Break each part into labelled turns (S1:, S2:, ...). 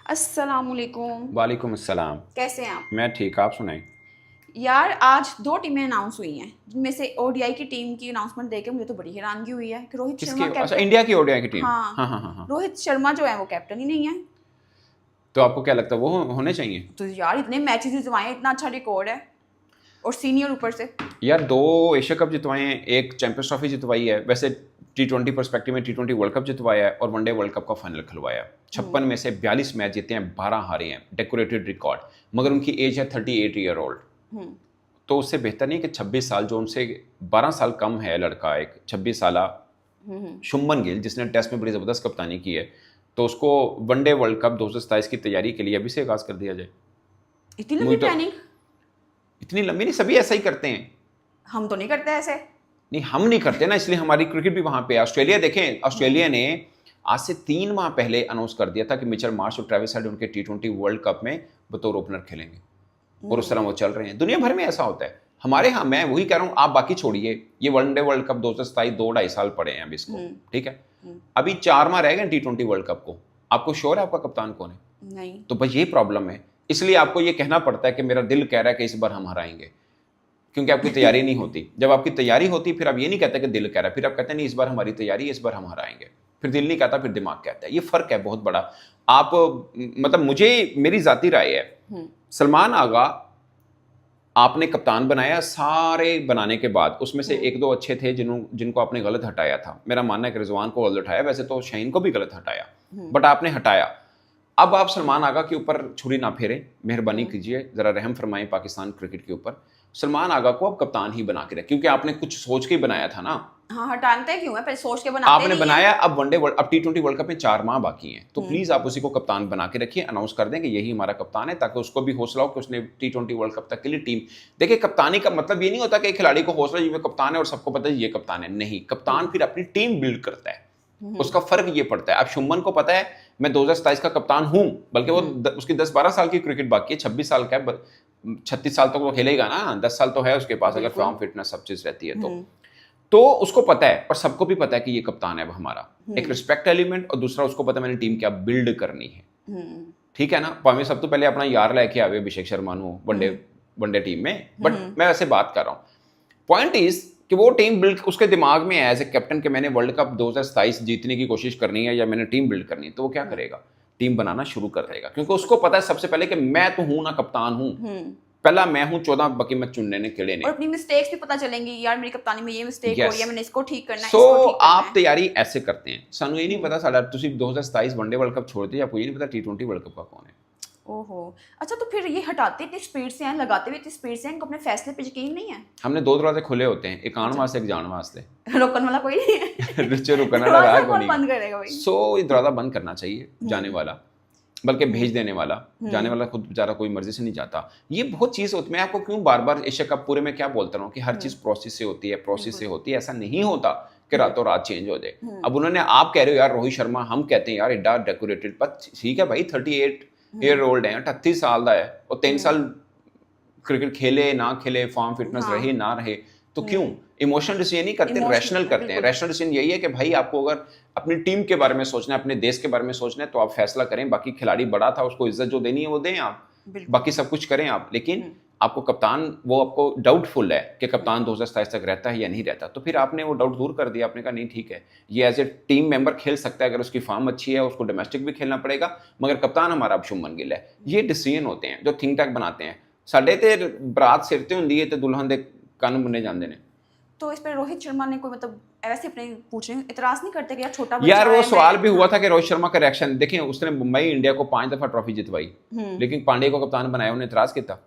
S1: अस्सलामुअलैकुम।
S2: वालेकुम अस्सलाम।
S1: कैसे हैं आप?
S2: मैं ठीक, आप सुनाएं।
S1: यार आज दो टीमें अनाउंस हुई हैं जिनमें से ओडीआई की टीम की अनाउंसमेंट देके मुझे तो बड़ी हैरानगी हुई है कि रोहित
S2: किसकी?
S1: शर्मा
S2: अच्छा,
S1: कैप्टन।
S2: इंडिया की ओडीआई की टीम।
S1: हाँ,
S2: हाँ हाँ हाँ हाँ।
S1: रोहित शर्मा जो है वो कैप्टन ही नहीं है।
S2: तो आपको क्या लगता है वो होने चाहिए?
S1: तो यार इतने मैचेस जितवाए, इतना अच्छा रिकॉर्ड है और सीनियर ऊपर से।
S2: यार, दो एशिया कप जितवाए हैं, एक चैंपियंस ट्रॉफी जितवाई है। वैसे T20 पर्सपेक्टिव में T20 वर्ल्ड कप जितवाया है और वनडे वर्ल्ड कप का फाइनल खिलवाया है। 56 में से 42 मैच जीते हैं, 12 हारे हैं, डेकोरेटेड रिकॉर्ड। मगर उनकी एज है 38 ईयर ओल्ड।
S1: हम्म।
S2: तो उससे बेहतर नहीं कि 26 साल, जो उनसे 12 साल कम है लड़का, एक 26 साल शुभमन गिल, जिसने टेस्ट में बड़ी ज़बरदस्त कप्तानी की है, तो उसको वनडे वर्ल्ड कप 2027 की तैयारी के लिए अभी से आगाज़ कर दिया जाए।
S1: इतनी लंबी
S2: मुझे तो
S1: प्लानिंग
S2: इतनी लंबी नहीं, सभी ऐसा ही करते हैं।
S1: हम तो नहीं करते ऐसे।
S2: नहीं, हम नहीं करते ना, इसलिए हमारी क्रिकेट भी वहां पे है। ऑस्ट्रेलिया देखें, ऑस्ट्रेलिया ने आज से 3 माह पहले अनाउंस कर दिया था कि मिचेल मार्श और ट्रेविस हेड उनके T20 वर्ल्ड कप में बतौर ओपनर खेलेंगे, और उस तरह वो चल रहे हैं। दुनिया भर में ऐसा होता है। हमारे यहाँ, मैं वही कह रहा हूँ, आप बाकी छोड़िए, ये वनडे वर्ल्ड कप 2027 2-2.5 साल पड़े हैं अभी इसको, ठीक है। अभी 4 माह रह गए T20 वर्ल्ड कप को। आपको श्योर है आपका कप्तान कौन है?
S1: नहीं।
S2: तो बस ये प्रॉब्लम है। इसलिए आपको ये कहना पड़ता है कि मेरा दिल कह रहा है कि इस बार हम हराएंगे, क्योंकि आपकी तैयारी नहीं होती। जब आपकी तैयारी होती फिर आप ये नहीं कहते कि दिल कह रहा है, फिर आप कहते हैं नहीं, इस बार हमारी तैयारी है, इस बार हम हराएंगे। फिर दिल नहीं कहता, फिर दिमाग कहता है। ये फर्क है बहुत बड़ा। आप, मतलब मुझे, मेरी जाती राय है, सलमान आगा आपने कप्तान बनाया, सारे बनाने के बाद उसमें से एक दो अच्छे थे जिनको आपने गलत हटाया था। मेरा मानना है कि रिजवान को गलत हटाया, वैसे तो शाहीन को भी गलत हटाया, बट आपने हटाया। अब आप सलमान आगा के ऊपर छुरी ना फेरें, मेहरबानी कीजिए, जरा रहम फरमाएं पाकिस्तान क्रिकेट के ऊपर। सलमान आगा को अब कप्तान ही बना के रखें, क्योंकि आपने कुछ सोच के ही बनाया था ना।
S1: हाँ, हटाते क्यों है? पहले सोच के बनाते
S2: आपने
S1: नहीं
S2: बनाया,
S1: है।
S2: अब अब T20 वर्ल्ड कप में 4 माह बाकी हैं, तो प्लीज आप उसी को कप्तान बना के रखिए। अनाउंस कर दें कि यही हमारा कप्तान है, ताकि उसको भी हौसला हो कि उसने T20 वर्ल्ड कप तक के लिए टीम। देखिए, कप्तानी का मतलब ये नहीं होता कि खिलाड़ी को हौसला ये कप्तान है और सबको पता है ये कप्तान है। नहीं, कप्तान फिर अपनी टीम बिल्ड करता है, उसका फर्क ये पड़ता है। अब शुभमन को पता है मैं 2027 का कप्तान हूं, बल्कि वो उसकी 10-12 साल की क्रिकेट बाकी है, 26 साल का है, 36 साल तक वो खेलेगा ना, 10 साल तो है उसके पास, अगर फॉर्म फिटनेस सब चीज रहती है तो उसको पता है, और सबको भी पता है कि ये कप्तान है अब हमारा। एक रिस्पेक्ट एलिमेंट, और दूसरा उसको पता है मैंने टीम क्या बिल्ड करनी है। ठीक है ना। भावे सब तो पहले अपना यार लेके आवे Abhishek Sharma no one day one day team में, बट मैं वैसे बात कर रहा हूँ। पॉइंट इज कि वो टीम बिल्ड उसके दिमाग में है एज ए कैप्टन कि मैंने वर्ल्ड कप 2027 जीतने की कोशिश करनी है, या मैंने टीम बिल्ड करनी है, तो वो क्या करेगा? टीम बनाना शुरू कर देगा, क्योंकि उसको पता है सबसे पहले कि मैं तो हूं ना कप्तान हूं, पहला मैं हूं, 14 बाकी मैं चुनने ने खिले ने।
S1: और अपनी मिस्टेक्स भी पता चलेंगी, यार मेरी कप्तानी में ये मिस्टेक हो रही है, मैंने इसको ठीक करना है,
S2: सो
S1: इसको ठीक करना
S2: आप
S1: है।
S2: तैयारी ऐसे करते हैं। सानू ये नहीं पता साडा तुसी 2027 वनडे वर्ल्ड कप छोड़ दिया, आपको ये नहीं पता T20 वर्ल्ड कप का कौन है।
S1: ओहो। अच्छा, तो फिर ये हटाते इतनी स्पीड से हैं, लगाते हुए इतनी स्पीड से हैं, इनको अपने फैसले पे यकीन नहीं है?
S2: हमने 2 दरवाजे खुले होते हैं, एक आने वास्ते, एक जाने वास्ते।
S1: रोकने वाला कोई नहीं है।
S2: रिचे रुकने वाला
S1: दरवाजा
S2: राह
S1: कौन
S2: कोनी।
S1: बंद करेगा भाई?
S2: सो ये दरवाजा बंद करना चाहिए जाने वाला, बल्कि भेज देने वाला। जाने वाला खुद बेचारा कोई मर्जी से नहीं जाता। ये बहुत चीज होती है। मैं आपको क्यों बार बार एशिया कप पूरे में क्या बोलता रहा हूँ कि हर चीज प्रोसेस से होती है, प्रोसेस से होती है। ऐसा नहीं होता कि रातों रात चेंज हो जाए। अब उन्होंने, आप कह रहे हो यार रोहित शर्मा, हम कहते हैं यार एडा डेकोरेटेड, पर ठीक है भाई, 38 ईयर ओल्ड है, 38 साल का है, और 3 साल क्रिकेट खेले ना खेले, फॉर्म फिटनेस रहे ना रहे, तो क्यों इमोशनल डिसीजन नहीं करते, रैशनल करते हैं। रैशनल डिसीजन यही है कि भाई आपको अगर अपनी टीम के बारे में सोचना है, अपने देश के बारे में सोचना है, तो आप फैसला करें। बाकी खिलाड़ी बड़ा था, उसको इज्जत जो देनी है वो दें आप, बाकी सब कुछ करें आप, लेकिन आपको कप्तान, वो आपको डाउटफुल है कि कप्तान 2027 तक रहता है या नहीं रहता, तो फिर आपने वो डाउट दूर कर दिया। आपने कहा नहीं ठीक है, ये एज ए टीम मेंबर खेल सकता है, अगर उसकी फॉर्म अच्छी है, उसको डोमेस्टिक भी खेलना पड़ेगा, मगर कप्तान हमारा अब शुभमन गिल है। ये डिसीजन होते हैं जो थिंक टैंक बनाते हैं। साडे ते बरात सिर ते हुंदी है ते दुल्हन दे कन्न मुन्ने जांदे ने।
S1: तो इस पर रोहित शर्मा ने कोई मतलब ऐसे अपने पूछ रहे हैं, इतराज नहीं करते कि यार छोटा
S2: यार वो
S1: है,
S2: सवाल भी हुआ था कि रोहित शर्मा का रिएक्शन देखें। उसने मुंबई इंडिया को 5 दफा ट्रॉफी जितवाई, लेकिन पांडे को कप्तान बनाया, उन्हें इतराज किया।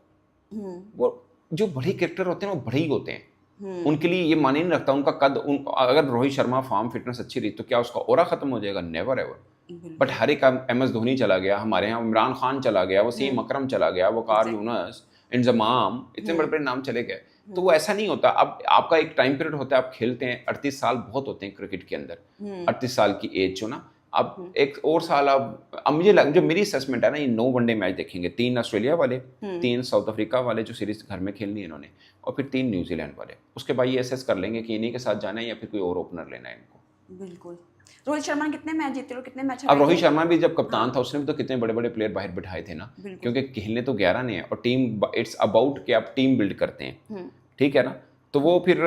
S2: वो जो बड़े क्रिकेटर होते हैं वो बड़े ही होते हैं, उनके लिए ये माने नहीं रखता उनका कद। अगर रोहित शर्मा फॉर्म फिटनेस अच्छी रही तो क्या उसका ओरा खत्म हो जाएगा? Never ever. बट हर एक, MS धोनी चला गया हमारे यहाँ, इमरान खान चला गया, वसीम अकरम चला गया, वकार यूनस, इंजमाम, इतने बड़े बड़े नाम चले गए। तो वो ऐसा नहीं होता। अब आपका एक टाइम पीरियड होता है, आप खेलते हैं, 38 साल बहुत होते हैं क्रिकेट के अंदर, 38 साल की एज जो ना, अब एक और साल। अब मुझे जो मेरी असेसमेंट है ना, ये 9 वनडे मैच देखेंगे, 3 ऑस्ट्रेलिया वाले, 3 साउथ अफ्रीका वाले जो सीरीज घर में खेलनी है इन्होंने, और फिर 3 न्यूजीलैंड वाले। उसके बाद ये असेस कर लेंगे कि इन्हीं के साथ जाना है या फिर कोई और ओपनर लेना है इनको।
S1: बिल्कुल। रोहित शर्मा ने कितने मैच जीते और कितने मैच
S2: अब रोहित शर्मा भी जब कप्तान था उसने भी तो कितने बड़े बड़े प्लेयर बाहर बिठाए थे ना, क्योंकि खेलने तो 11 ने हैं और टीम इट्स अबाउट कि आप टीम बिल्ड करते हैं, ठीक है ना। तो वो फिर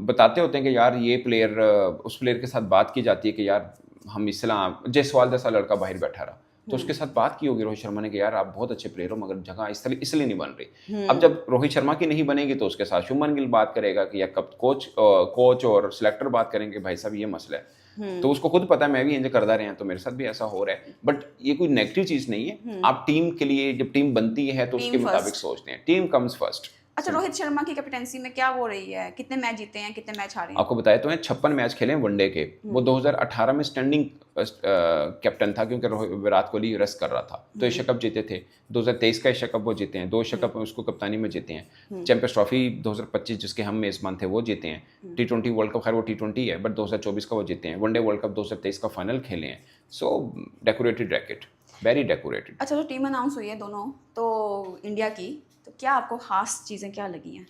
S2: बताते होते हैं कि यार ये प्लेयर, उस प्लेयर के साथ बात की जाती है कि यार हम इसलिए जायसवाल जैसा लड़का बाहर बैठा रहा, तो उसके साथ बात की होगी रोहित शर्मा ने कि यार आप बहुत अच्छे प्लेयर हो मगर जगह इसलिए नहीं बन रही। अब जब रोहित शर्मा की नहीं बनेगी तो उसके साथ शुभमन गिल बात करेगा कि या कब कोच और सिलेक्टर बात करेंगे भाई साहब ये मसला है। तो उसको खुद पता है मैं भी इंजॉय करता रहे हैं तो मेरे साथ भी ऐसा हो रहा है, बट ये कोई नेगेटिव चीज नहीं है। आप टीम के लिए जब टीम बनती है तो उसके मुताबिक सोचते हैं, टीम कम्स फर्स्ट।
S1: अच्छा, रोहित शर्मा की कैप्टेंसी में क्या हो रही है, कितने मैच जीते हैं, कितने मैच हारे हैं?
S2: आपको बताया तो है 56 मैच खेले हैं वनडे के। वो 2018 में स्टैंडिंग कैप्टन था क्योंकि विराट कोहली रेस्ट कर रहा था, तो एशिया कप जीते थे। 2023 का एशिया कप वो जीते हैं, 2 एशिया कप उसको कप्तानी में जीते हैं। चैंपियंस ट्रॉफी 2025 जिसके हम मेजबान थे वो जीते हैं। T20 वर्ल्ड कप, खैर वो T20 है, बट 2024 का वो जीते हैं। वनडे वर्ल्ड कप 2023 का फाइनल खेले हैं। सो डेकोरेटेड रैकेट, वेरी डेकोरेटेड।
S1: अच्छा, तो टीम अनाउंस हुई है दोनों तो इंडिया की, तो क्या आपको खास चीजें क्या लगी हैं?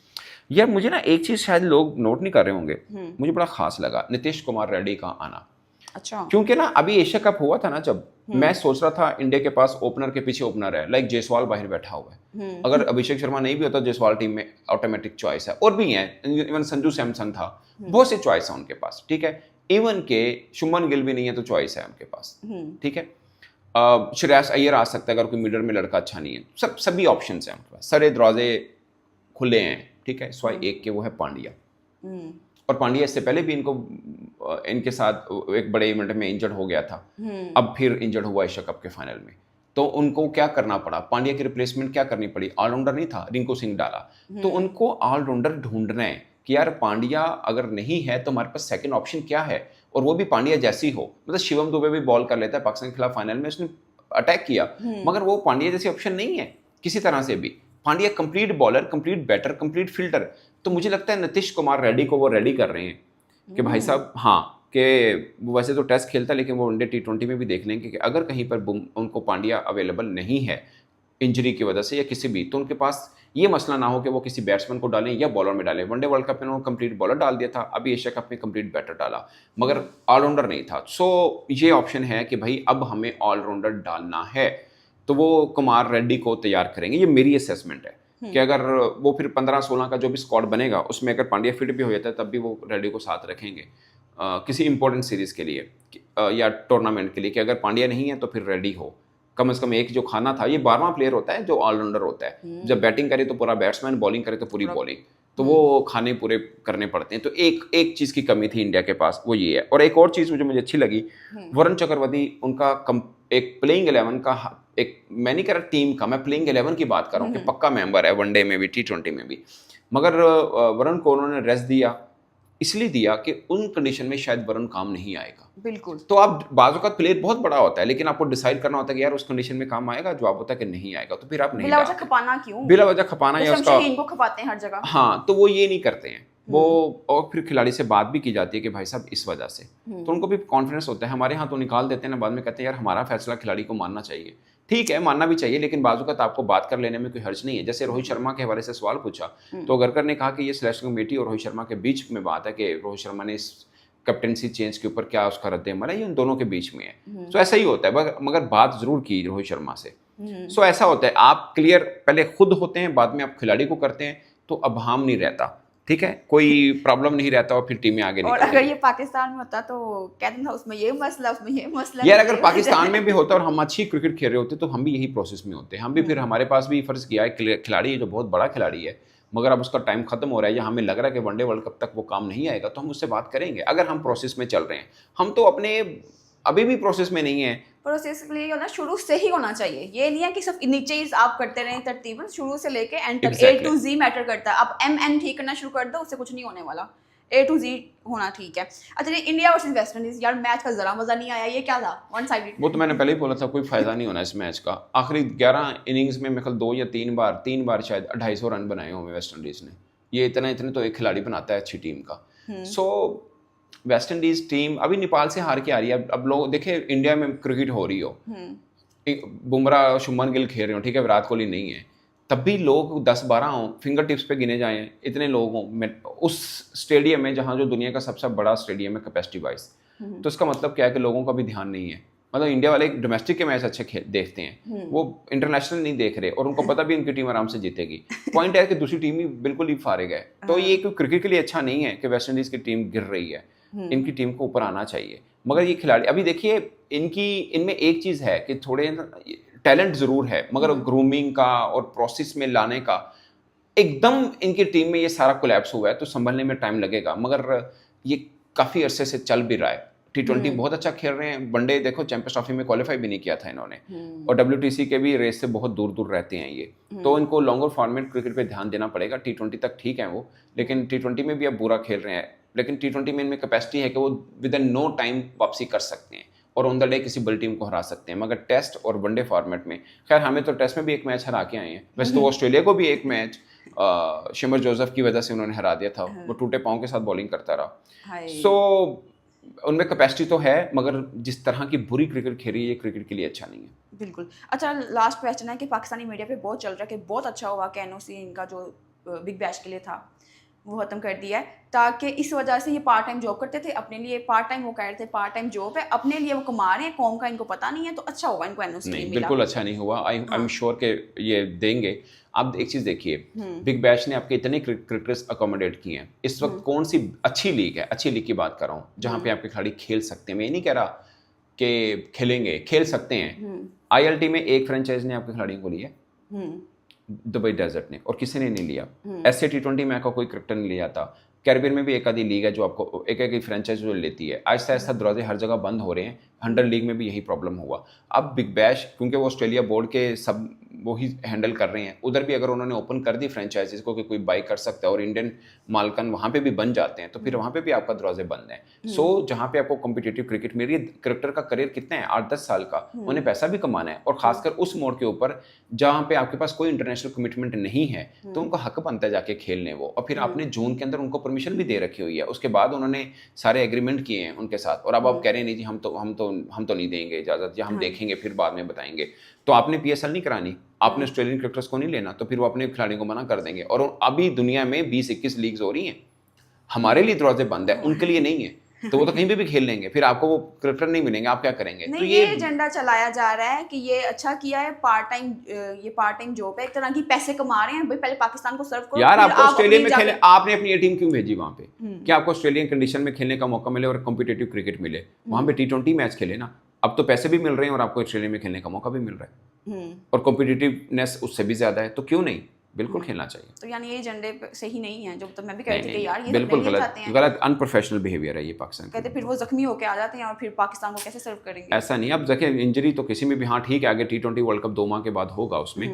S2: यार मुझे ना एक चीज़ शायद लोग नोट नहीं कर रहे होंगे, मुझे बड़ा खास लगा नीतीश कुमार रेड्डी का आना।
S1: अच्छा।
S2: क्योंकि ना अभी एशिया कप हुआ था ना जब, मैं सोच रहा था इंडिया के पास ओपनर के पीछे ओपनर है, लाइक जायसवाल बाहर बैठा हुआ है। अगर अभिषेक शर्मा नहीं भी होता जायसवाल टीम में ऑटोमेटिक चॉइस है, और भी हैं, इवन संजू सैमसन था, बहुत से चॉइस है उनके पास, ठीक है। इवन के शुभमन गिल भी नहीं है तो चॉइस है उनके पास, ठीक है। श्रेयस अय्यर आ सकता है अगर कोई मिडल में लड़का अच्छा नहीं है, सभी ऑप्शन है उनके पास, सारे दरवाजे खुले हैं, ठीक है। स्वाई एक के वो है पांड्या, और पांड्या इससे पहले भी इनके साथ एक बड़े इवेंट में इंजर्ड हो गया था, अब फिर इंजर्ड हुआ एशिया कप के फाइनल में। तो उनको क्या करना पड़ा, पांड्या की रिप्लेसमेंट क्या करनी पड़ी, ऑलराउंडर नहीं था, रिंकू सिंह डाला। तो उनको ऑलराउंडर ढूंढना है कि यार पांड्या अगर नहीं है तो हमारे पास सेकंड ऑप्शन क्या है, और वो भी पांड्या जैसी हो। मतलब शिवम दुबे भी बॉल कर लेता है, पाकिस्तान के खिलाफ फाइनल में उसने अटैक किया, मगर वो पांड्या जैसी ऑप्शन नहीं है किसी तरह से भी। Pandya complete bowler, complete batter, complete fielder. तो मुझे लगता है नीतीश कुमार रेड्डी को वो रेडी कर रहे हैं कि भाई साहब, हाँ, कि वो वैसे तो टेस्ट खेलता है लेकिन वो वनडे T20 में भी देख लेंगे कि अगर कहीं पर उनको पांड्या अवेलेबल नहीं है इंजरी की वजह से या किसी भी, तो उनके पास ये मसला ना हो कि वो किसी बैट्समैन को डालें या बॉलर में डालें। वनडे वर्ल्ड कप में उन्होंने कंप्लीट बॉलर डाल दिया था, अभी एशिया कप में कंप्लीट बैटर डाला, मगर ऑलराउंडर नहीं था। सो ये ऑप्शन है कि भाई अब हमें ऑलराउंडर डालना है, तो वो कुमार रेड्डी को तैयार करेंगे। ये मेरी असेसमेंट है कि अगर वो फिर 15-16 का जो भी स्क्वाड बनेगा उसमें अगर पांड्या फिट भी हो जाता है तब भी वो रेड्डी को साथ रखेंगे किसी इंपॉर्टेंट सीरीज के लिए या टूर्नामेंट के लिए, कि अगर पांड्या नहीं है तो फिर रेडी हो। कम से कम एक जो खाना था, ये 12वां प्लेयर होता है जो ऑलराउंडर होता है, जब बैटिंग करे तो पूरा बैट्समैन, बॉलिंग करे तो पूरी बॉलिंग, तो वो खाने पूरे करने पड़ते हैं। तो एक चीज़ की कमी थी इंडिया के पास, वो ये है। और एक और चीज़ मुझे अच्छी लगी, वरुण चक्रवर्ती, उनका एक प्लेइंग 11 का, एक मैं नहीं कह रहा टीम का, मैं प्लेइंग 11 की बात कर रहा हूँ कि पक्का मेंबर है वनडे में भी T20 में भी, मगर वरुण को उन्होंने रेस्ट दिया, इसलिए दिया कि उन कंडीशन में शायद वरुण काम नहीं आएगा।
S1: बिल्कुल।
S2: तो आप बाजू का प्लेयर बहुत बड़ा होता है लेकिन आपको डिसाइड करना होता है कि यार उस कंडीशन में काम आएगा, जवाब होता है कि नहीं आएगा, तो फिर आप नहीं
S1: बिला वजह खपाना क्यों,
S2: बिला वजह खपाना या उसका
S1: इनको खपाते हैं हर जगह।
S2: हाँ, तो वो ये नहीं करते हैं वो, और फिर खिलाड़ी से बात भी की जाती है कि भाई साहब इस वजह से, तो उनको भी कॉन्फिडेंस होता है। हमारे यहाँ तो निकाल देते हैं ना, बाद में कहते हैं यार हमारा फैसला खिलाड़ी को मानना चाहिए। ठीक है, मानना भी चाहिए, लेकिन बाजू का आपको बात कर लेने में कोई हर्ज नहीं है। जैसे रोहित शर्मा के हवाले से सवाल पूछा तो गरकर ने कहा कि ये सिलेक्शन कमेटी और रोहित शर्मा के बीच में बात है कि रोहित शर्मा ने इस कैप्टनसी चेंज के ऊपर क्या उसका रद्द-ए-अमल है, ये उन दोनों के बीच में है। सो ऐसा ही होता है, मगर बात जरूर की रोहित शर्मा से। सो ऐसा होता है, आप क्लियर पहले खुद होते हैं, बाद में आप खिलाड़ी को करते हैं, तो अभाम नहीं रहता, ठीक है, कोई प्रॉब्लम नहीं रहता और फिर टीमें आगे
S1: और अगर ये पाकिस्तान में होता तो कहते था उसमें ये मसला, उसमें ये मसला।
S2: यार अगर पाकिस्तान में भी होता और हम अच्छी क्रिकेट खेल रहे होते तो हम भी यही प्रोसेस में होते, हम भी फिर हमारे पास भी फर्ज किया है खिलाड़ी है जो बहुत बड़ा खिलाड़ी है, मगर अब उसका टाइम खत्म हो रहा है या हमें लग रहा है कि वनडे वर्ल्ड कप तक वो काम नहीं आएगा, तो हम उससे बात करेंगे। अगर हम प्रोसेस में चल रहे हैं, हम तो अपने अभी भी प्रोसेस में नहीं है।
S1: प्रोसेस के लिए ना शुरू से ही होना चाहिए, ये नहीं है कि सिर्फ नीचे ही आप करते रहें तरतीबन, शुरू से लेके एंड तक A to Z मैटर करता है। आप MN ठीक करना शुरू कर दो, उससे कुछ नहीं होने वाला, A to Z होना ठीक है। अच्छा, इंडिया वर्सेस वेस्ट इंडीज, यार मैच का जरा मजा नहीं आया, ये क्या था, वन साइडेड।
S2: वो तो मैंने पहले ही बोला था, कोई फायदा नहीं होना इस मैच का। आखिरी 11 इनिंग्स में मेरे 2 या 3 बार शायद 250 रन बनाए होंगे वेस्ट इंडीज ने। ये इतने तो एक खिलाड़ी बनाता है अच्छी टीम का। सो वेस्ट इंडीज टीम अभी नेपाल से हार के आ रही है। अब लोग देखे, इंडिया में क्रिकेट हो रही हो, बुमराह शुभमन गिल खेल रहे हो, ठीक है, विराट कोहली नहीं है, तब भी लोग 10-12 हों, फिंगर टिप्स पे गिने जाएं, इतने लोग हों उस स्टेडियम में, जहाँ जो दुनिया का सबसे बड़ा स्टेडियम है कैपेसिटी वाइज, तो इसका मतलब क्या है कि लोगों का भी ध्यान नहीं है। मतलब इंडिया वाले डोमेस्टिक के मैच अच्छे देखते हैं, वो इंटरनेशनल नहीं देख रहे, और उनको पता भी इनकी टीम आराम से जीतेगी। पॉइंट है कि दूसरी टीम ही बिल्कुल ही फारिग है। तो ये क्रिकेट के लिए अच्छा नहीं है कि वेस्ट इंडीज की टीम गिर रही है। इनकी टीम को ऊपर आना चाहिए। मगर ये खिलाड़ी अभी देखिए, इनमें एक चीज़ है कि थोड़े टैलेंट ज़रूर है, मगर ग्रूमिंग का और प्रोसेस में लाने का एकदम इनकी टीम में ये सारा कोलैप्स हुआ है, तो संभलने में टाइम लगेगा। मगर ये काफ़ी अरसे से चल भी रहा है। T20 बहुत अच्छा खेल रहे हैं। वनडे देखो, चैंपियंस ट्रॉफी में क्वालिफाई भी नहीं किया था इन्होंने, और WTC के भी रेस से बहुत दूर दूर रहते हैं ये। तो इनको लॉन्गर फॉर्मेट क्रिकेट पे ध्यान देना पड़ेगा। T20 तक ठीक है वो, लेकिन T20 में भी अब बुरा खेल रहे हैं। लेकिन T20 में इनमें कैपेसिटी है कि वो विद इन नो टाइम वापसी कर सकते हैं और ऑन द डे किसी बड़ी टीम को हरा सकते हैं। मगर टेस्ट और वनडे फॉर्मेट में, खैर हमें तो टेस्ट में भी एक मैच हरा के आए हैं। वैसे तो ऑस्ट्रेलिया को भी एक मैच शिमर जोसेफ की वजह से उन्होंने हरा दिया था। वो टूटे पाँव के साथ बॉलिंग करता रहा। सो उनमें कैपेसिटी तो है, मगर जिस तरह की बुरी क्रिकेट खेली है, ये क्रिकेट के लिए अच्छा नहीं है।
S1: बिल्कुल। अच्छा, लास्ट क्वेश्चन है कि पाकिस्तानी मीडिया पे बहुत चल रहा है कि बहुत अच्छा हुआ कि NOC इनका जो बिग बैश के लिए था वो ख़त्म कर दिया है, ताकि इस वजह से ये पार्ट टाइम जॉब करते थे अपने लिए। पार्ट टाइम वो कह रहे थे पार्ट टाइम जॉब है, अपने लिए वो कमा रहे हैं, कौम का इनको पता नहीं है। तो अच्छा हुआ इनको NOC
S2: नहीं,
S1: मिला।
S2: बिल्कुल अच्छा नहीं हुआ। आई एम श्योर के ये देंगे। आप एक चीज़ देखिए, बिग बैश ने आपके इतने क्रिकेटर्स अकोमोडेट किए हैं। इस वक्त कौन सी अच्छी लीग है, अच्छी लीग की बात कर रहा हूँ, जहाँ पे आपके खिलाड़ी खेल सकते हैं। मैं ये नहीं कह रहा कि खेलेंगे, खेल सकते हैं। ILT में एक फ्रेंचाइज ने आपके खिलाड़ियों को लिया, दुबई डेजर्ट ने, और किसी ने नहीं लिया। ऐसे T20 में आपका कोई क्रिकेटर नहीं लिया था। कैरिबियन में भी एक आधी लीग है जो आपको एक फ्रेंचाइज जो लेती है। आहिस्ता आहिस्ता दरवाजे हर जगह बंद हो रहे हैं। 100 लीग में भी यही प्रॉब्लम हुआ। अब बिग बैश, क्योंकि वो ऑस्ट्रेलिया बोर्ड के सब वो ही हैंडल कर रहे हैं, उधर भी अगर उन्होंने ओपन कर दी फ्रेंचाइजीज को कि कोई बाई कर सकता है और इंडियन मालकन वहाँ पे भी बन जाते हैं, तो फिर वहाँ पे भी आपका दरवाजे बंद हैं। सो जहाँ पे आपको कॉम्पिटिटिव क्रिकेट मिल रही है, क्रिकेटर का करियर कितना है, 8-10 साल का, उन्हें पैसा भी कमाना है, और खासकर उस मोड़ के ऊपर जहाँ पे आपके पास कोई इंटरनेशनल कमिटमेंट नहीं है, तो उनका हक बनता है जाके खेलने वो। और फिर आपने जून के अंदर उनको परमिशन भी दे रखी हुई है, उसके बाद उन्होंने सारे एग्रीमेंट किए हैं उनके साथ, और अब आप कह रहे हैं नहीं जी हम तो नहीं देंगे इजाज़त, या हम देखेंगे फिर बाद में बताएंगे। तो आपने PSL नहीं करानी, आपने ऑस्ट्रेलियन क्रिकेटर्स को नहीं लेना, तो फिर वो अपने खिलाड़ियों को मना कर देंगे। और अभी दुनिया में 20-21 लीग्स हो रही हैं, हमारे लिए दरवाजे बंद है, उनके लिए नहीं है। तो वो तो कहीं पे भी खेल लेंगे, फिर आपको वो क्रिकेटर नहीं मिलेंगे, आप क्या करेंगे?
S1: नहीं,
S2: तो
S1: ये एजेंडा चलाया जा रहा है कि ये अच्छा किया है, पार्ट टाइम जॉब है, एक तरह की पैसे कमा रहे हैं भाई। पहले पाकिस्तान को सर्व करो
S2: यार,
S1: फिर
S2: आपको
S1: आप
S2: ऑस्ट्रेलिया
S1: अपनी
S2: में खेले,
S1: जाके-
S2: आपने अपनी ये टीम क्यों भेजी वहाँ पे? क्या आपको ऑस्ट्रेलियन कंडीशन में खेलने का मौका मिले और कॉम्पिटिटिव क्रिकेट मिले? वहाँ पे T20 मैच खेले ना। अब तो पैसे भी मिल रहे हैं और आपको ऑस्ट्रेलिया में खेलने का मौका भी मिल रहा है, और कॉम्पिटिटिवनेस उससे भी ज्यादा है। तो क्यों नहीं, बिल्कुल खेलना चाहिए।
S1: तो यानी ये एजेंडे सही नहीं है, जो तो मैं भी कह रही थी कि यार ये
S2: बिल्कुल
S1: नहीं चाहते हैं।
S2: गलत अनप्रोफेशनल बिहेवियर है ये पाकिस्तान
S1: कहते फिर वो जख्मी होके आ जाते हैं और फिर पाकिस्तान को कैसे सर्व करेंगे?
S2: ऐसा नहीं। अब देखिए, इंजरी तो किसी में भी, हाँ ठीक है, आगे T20 वर्ल्ड कप 2 माह के बाद होगा, उसमें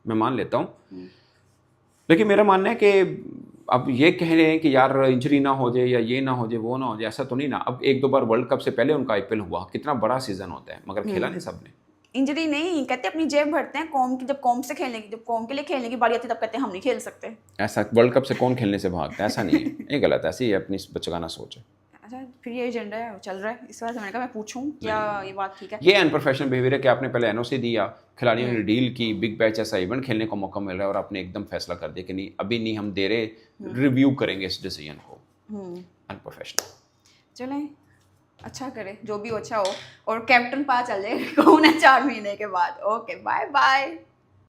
S2: मैं मान लेता हूँ। लेकिन मेरा मानना है कि अब ये कह रहे हैं कि यार इंजरी ना हो जाए, या ये ना हो जाए, वो ना हो जाए, ऐसा तो नहीं ना। अब 1-2 बार वर्ल्ड कप से पहले उनका IPL हुआ, कितना बड़ा सीजन होता है, मगर खेला नहीं सबने।
S1: इंजरी नहीं कहते, अपनी जेब भरते हैं कौम की। जब कौम से खेलने की, जब कौम के लिए खेलने की बारी आती है, तब कहते हैं हम नहीं खेल सकते।
S2: ऐसा वर्ल्ड कप से कौन खेलने से भागता है? ऐसा नहीं है, ये गलत है, ऐसी है अपनी बचकाना सोच है।
S1: अच्छा, फिर ये एजेंडा है चल रहा है, इस वजह से मैंने कहा मैं पूछूं क्या ये बात ठीक है?
S2: ये अनप्रोफेशनल बिहेवियर है कि आपने पहले NOC दिया, खिलाड़ियों ने डील की, बिग बैच ऐसा इवेंट खेलने का मौका मिल रहा है, और आपने एकदम फैसला कर दिया कि नहीं, अभी नहीं हम दे रहे, रिव्यू करेंगे इस डिसीजन को। अनप्रोफेशनल।
S1: चलें, अच्छा करे, जो भी अच्छा हो, और कैप्टन पता चल जाए कौन है 4 महीने के बाद। Okay, bye bye.